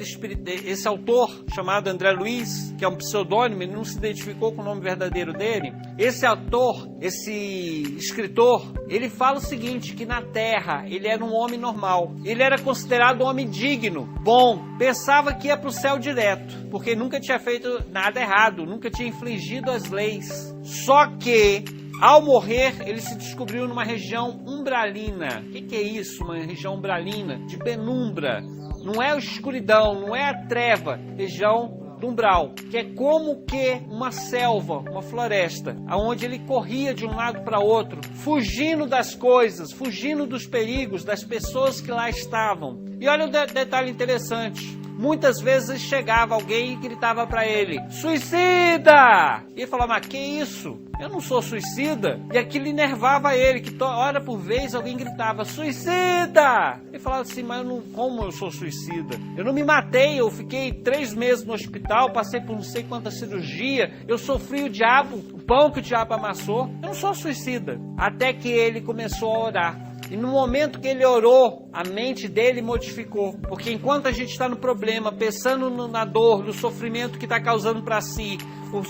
[SPEAKER 2] chamado André Luiz, que é um pseudônimo, ele não se identificou com o nome verdadeiro dele, esse autor, esse escritor, ele fala o seguinte, que na Terra ele era um homem normal, ele era considerado um homem digno, bom, pensava que ia para o céu direto, porque nunca tinha feito nada errado, nunca tinha infringido as leis, só que ao morrer ele se descobriu numa região umbralina. O que é isso, uma região umbralina? De penumbra, não é a escuridão, não é a treva, região do umbral, que é como que uma selva, uma floresta, aonde ele corria de um lado para outro, fugindo das coisas, fugindo dos perigos, das pessoas que lá estavam. E olha o detalhe interessante. Muitas vezes chegava alguém e gritava para ele, suicida! E ele falava, mas que isso? Eu não sou suicida. E aquilo enervava ele, que hora por vez alguém gritava, suicida! Ele falava assim, mas como eu sou suicida? Eu não me matei, eu fiquei 3 meses no hospital, passei por não sei quanta cirurgia, eu sofri o diabo, o pão que o diabo amassou. Eu não sou suicida. Até que ele começou a orar. E no momento que ele orou, a mente dele modificou. Porque enquanto a gente está no problema, pensando na dor, no sofrimento que está causando para si, o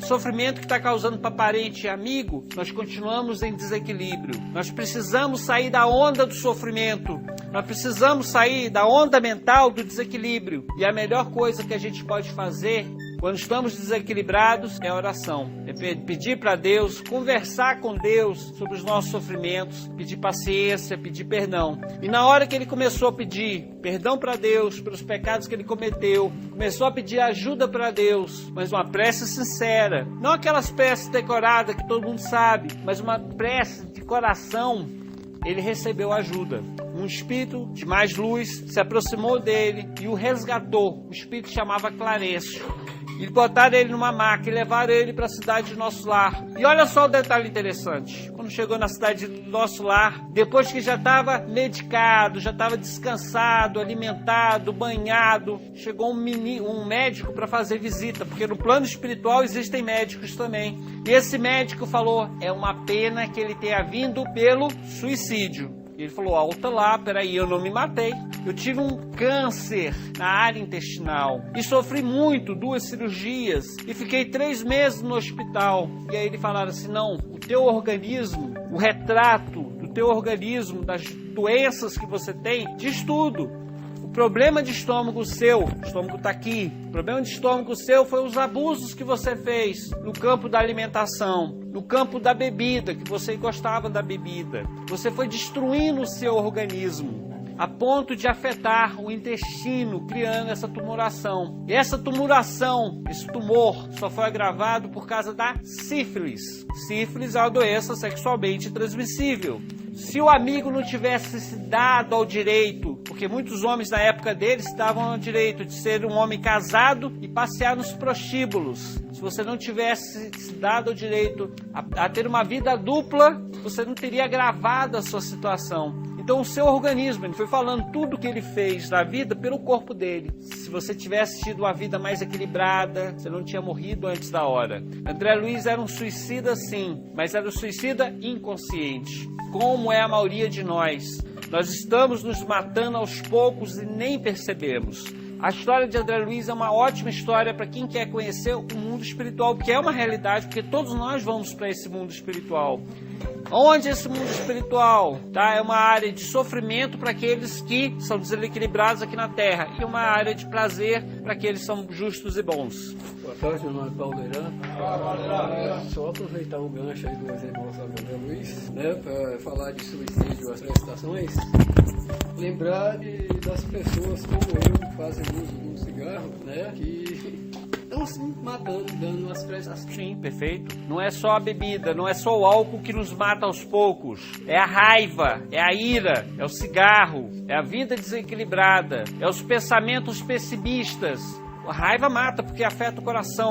[SPEAKER 2] sofrimento que está causando para parente e amigo, nós continuamos em desequilíbrio. Nós precisamos sair da onda do sofrimento. Nós precisamos sair da onda mental do desequilíbrio. E a melhor coisa que a gente pode fazer quando estamos desequilibrados é a oração. É pedir para Deus, conversar com Deus sobre os nossos sofrimentos, pedir paciência, pedir perdão. E na hora que ele começou a pedir perdão para Deus pelos pecados que ele cometeu, começou a pedir ajuda para Deus, mas uma prece sincera. Não aquelas preces decoradas que todo mundo sabe, mas uma prece de coração. Ele recebeu ajuda. Um espírito de mais luz se aproximou dele e o resgatou. O espírito chamava Clarencio. E botaram ele numa maca e levaram ele para a cidade de Nosso Lar. E olha só o detalhe interessante. Quando chegou na cidade do Nosso Lar, depois que já estava medicado, já estava descansado, alimentado, banhado, chegou um médico para fazer visita, porque no plano espiritual existem médicos também. E esse médico falou, é uma pena que ele tenha vindo pelo suicídio. E ele falou, alta lá, peraí, eu não me matei. Eu tive um câncer na área intestinal e sofri muito, 2 cirurgias e fiquei 3 meses no hospital. E aí ele falaram assim, não, o teu organismo, o retrato do teu organismo, das doenças que você tem, diz tudo. O problema de estômago seu, o estômago está aqui, o problema de estômago seu foi os abusos que você fez no campo da alimentação, no campo da bebida, que você gostava da bebida. Você foi destruindo o seu organismo, a ponto de afetar o intestino, criando essa tumoração. E essa tumoração, esse tumor, só foi agravado por causa da sífilis. Sífilis é uma doença sexualmente transmissível. Se o amigo não tivesse se dado ao direito, porque muitos homens na época deles se davam ao direito de ser um homem casado e passear nos prostíbulos. Se você não tivesse se dado ao direito a ter uma vida dupla, você não teria agravado a sua situação. Então o seu organismo, ele foi falando tudo que ele fez na vida pelo corpo dele. Se você tivesse tido uma vida mais equilibrada, você não tinha morrido antes da hora. André Luiz era um suicida sim, mas era um suicida inconsciente, como é a maioria de nós. Nós estamos nos matando aos poucos e nem percebemos. A história de André Luiz é uma ótima história para quem quer conhecer o mundo espiritual, que é uma realidade, porque todos nós vamos para esse mundo espiritual. Onde esse mundo espiritual? Tá? É uma área de sofrimento para aqueles que são desequilibrados aqui na Terra e uma área de prazer para aqueles que são justos e bons.
[SPEAKER 12] Boa tarde, meu nome é Paulo Beirã. Só aproveitar o gancho aí do exemplo do André Luiz, né, para falar de suicídio, as prestações. Lembrar das pessoas como eu que fazem uso do cigarro, né, que estão se matando, dando as prestações.
[SPEAKER 2] Sim, perfeito. Não é só a bebida, não é só o álcool que nos mata aos poucos. É a raiva, é a ira, é o cigarro, é a vida desequilibrada, é os pensamentos pessimistas. A raiva mata porque afeta o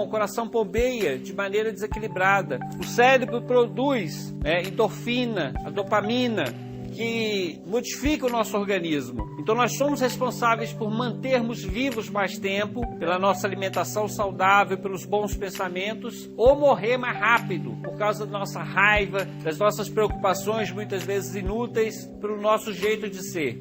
[SPEAKER 2] coração pombeia de maneira desequilibrada. O cérebro produz endorfina, a dopamina, que modifica o nosso organismo. Então nós somos responsáveis por mantermos vivos mais tempo, pela nossa alimentação saudável, pelos bons pensamentos, ou morrer mais rápido, por causa da nossa raiva, das nossas preocupações, muitas vezes inúteis, pelo nosso jeito de ser.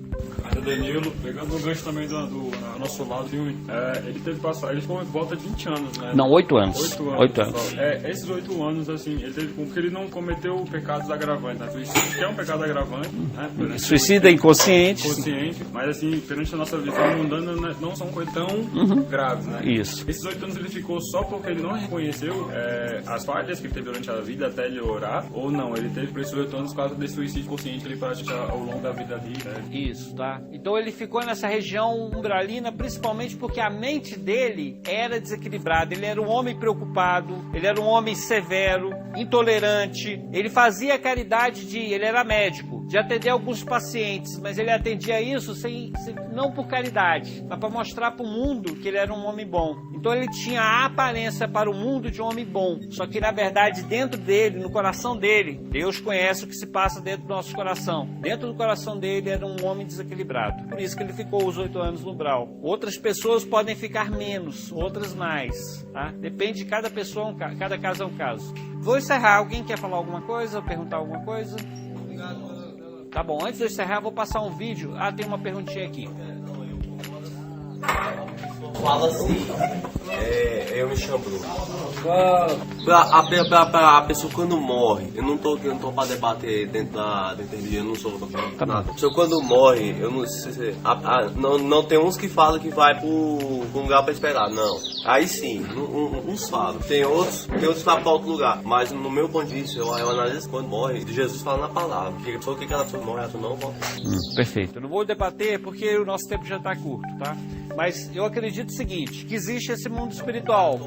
[SPEAKER 3] O Danilo, pegando o gancho também do nosso lado, ele teve passado, ele ficou em volta de 20 anos, né?
[SPEAKER 2] Não, 8 anos.
[SPEAKER 3] 8 anos. Esses 8 anos, assim, ele teve, porque ele não cometeu pecados agravantes, né? Suicídio que é um pecado agravante, né?
[SPEAKER 2] Suicida inconsciente.
[SPEAKER 3] Mas assim, perante a nossa visão mundana, não são coisas tão graves, né?
[SPEAKER 2] Isso.
[SPEAKER 3] Esses 8 anos ele ficou só porque ele não reconheceu as falhas que ele teve durante a vida até ele orar, ou não, ele teve por esses 8 anos por causa desse suicídio consciente que ele pratica ao longo da vida dele, né?
[SPEAKER 2] Isso, tá? Então ele ficou nessa região umbralina principalmente porque a mente dele era desequilibrada. Ele era um homem preocupado, ele era um homem severo, intolerante. Ele fazia caridade ele era médico, de atender alguns pacientes, mas ele atendia isso não por caridade, mas para mostrar para o mundo que ele era um homem bom. Então ele tinha a aparência para o mundo de um homem bom, só que na verdade dentro dele, no coração dele, Deus conhece o que se passa dentro do nosso coração. Dentro do coração dele era um homem desequilibrado. Por isso que ele ficou os 8 anos no umbral. Outras pessoas podem ficar menos, outras mais, tá? Depende de cada pessoa, cada caso é um caso. Vou encerrar. Alguém quer falar alguma coisa? Perguntar alguma coisa? Tá bom, antes de eu encerrar, eu vou passar um vídeo. Tem uma perguntinha aqui.
[SPEAKER 4] Fala assim, eu me chamo Bruno. Pra pessoa quando morre, eu não tô pra debater dentro da religião, eu não sou nada. A pessoa quando morre, eu não sei, não tem uns que falam que vai pro lugar pra esperar, não. Aí sim, uns falam. Tem outros que falam pra outro lugar. Mas no meu ponto de vista, eu analiso quando morre, Jesus fala na palavra. Que aquela pessoa morre, ela não volta.
[SPEAKER 2] Perfeito. Eu não vou debater porque o nosso tempo já tá curto, tá? Mas eu acredito o seguinte, que existe esse mundo espiritual,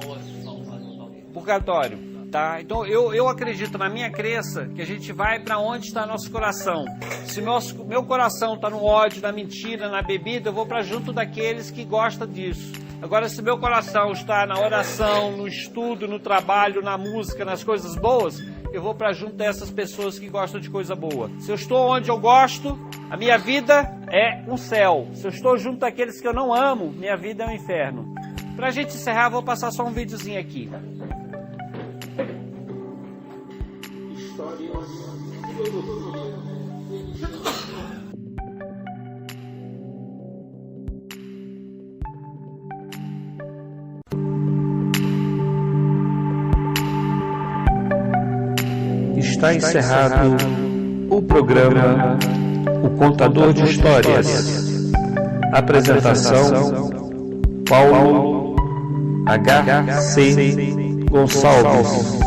[SPEAKER 2] purgatório, tá? Então eu acredito na minha crença que a gente vai para onde está nosso coração. Se meu coração está no ódio, na mentira, na bebida, eu vou para junto daqueles que gostam disso. Agora, se meu coração está na oração, no estudo, no trabalho, na música, nas coisas boas, eu vou para junto dessas pessoas que gostam de coisa boa. Se eu estou onde eu gosto, a minha vida é um céu. Se eu estou junto daqueles que eu não amo, minha vida é um inferno. Pra gente encerrar, vou passar só um videozinho aqui.
[SPEAKER 1] Está encerrado o programa O Contador de Histórias. Apresentação: Paulo H.C. Gonçalves.